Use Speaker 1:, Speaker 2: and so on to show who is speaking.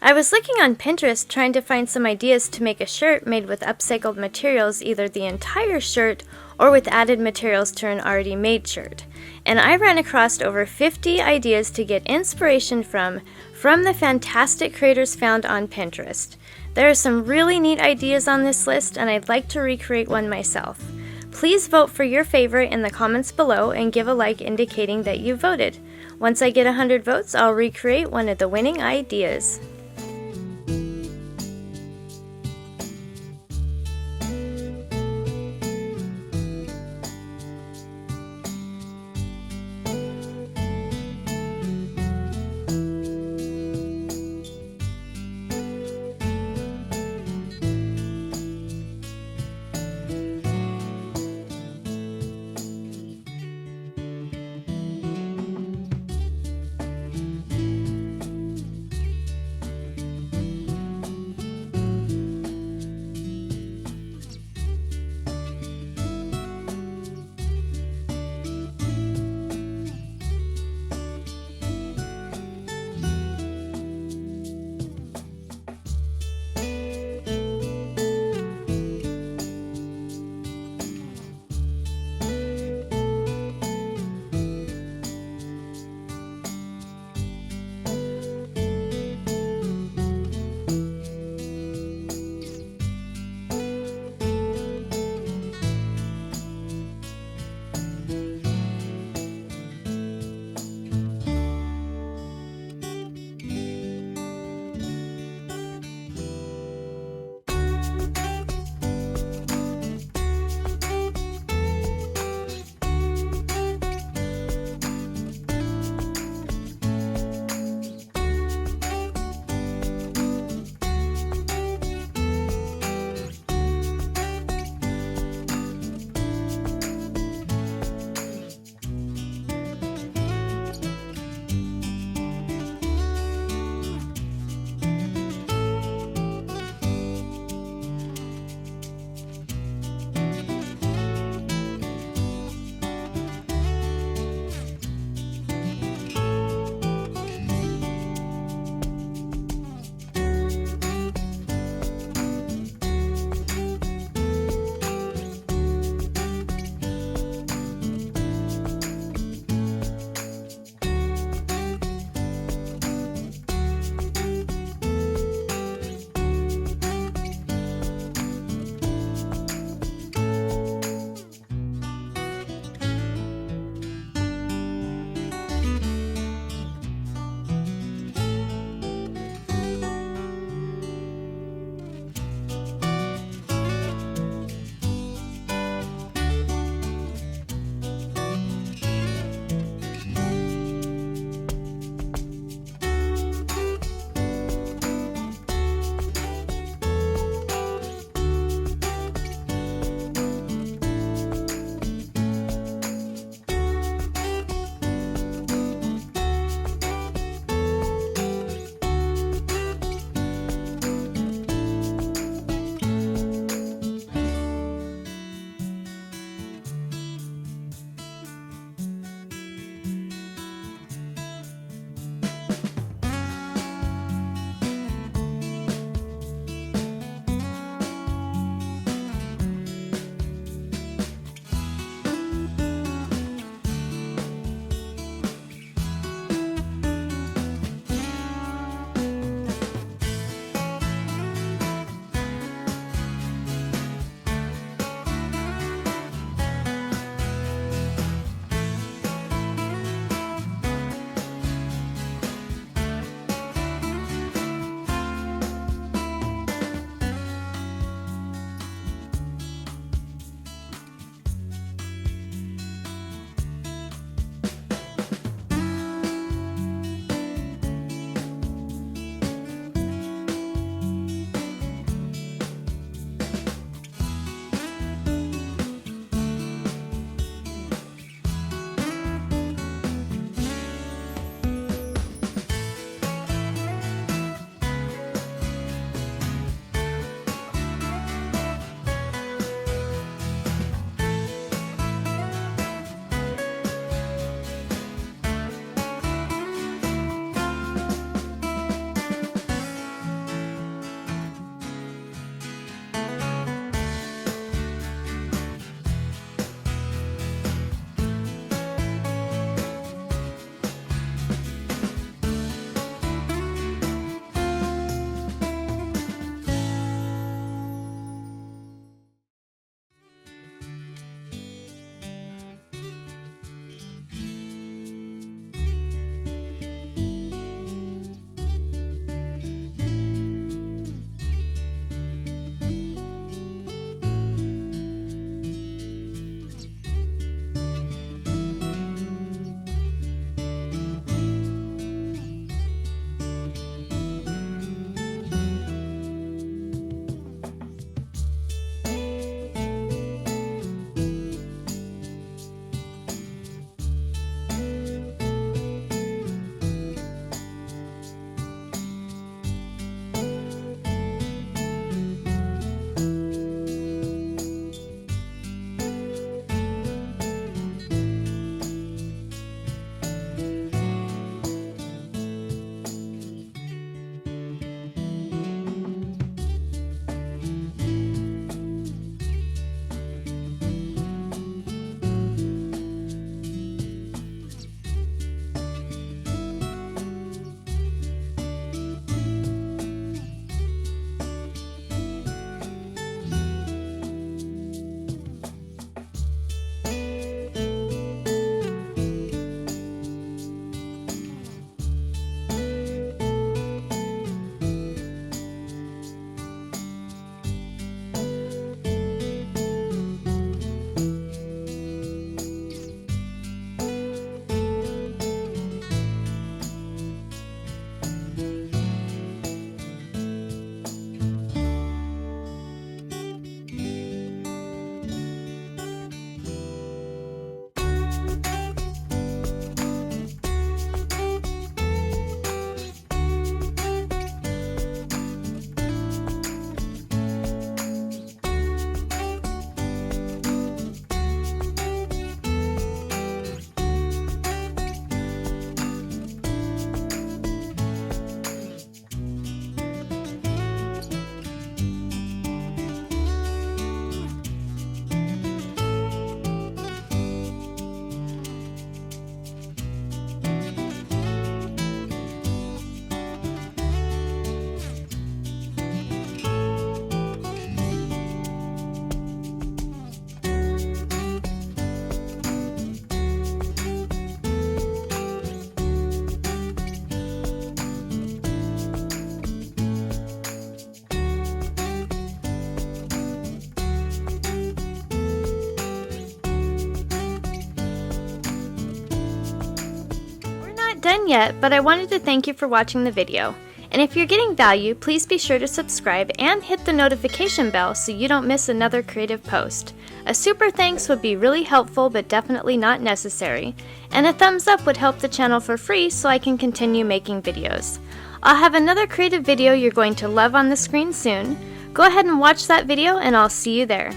Speaker 1: I was looking on Pinterest trying to find some ideas to make a shirt made with upcycled materials, either the entire shirt or with added materials to an already made shirt. And I ran across over 50 ideas to get inspiration from the fantastic creators found on Pinterest. There are some really neat ideas on this list, and I'd like to recreate one myself. Please vote for your favorite in the comments below and give a like indicating that you voted. Once I get 100 votes, I'll recreate one of the winning ideas. done yet, but I wanted to thank you for watching the video. And if you're getting value, please be sure to subscribe and hit the notification bell so you don't miss another creative post. A super thanks would be really helpful but definitely not necessary. And a thumbs up would help the channel for free so I can continue making videos. I'll have another creative video you're going to love on the screen soon. Go ahead and watch that video and I'll see you there.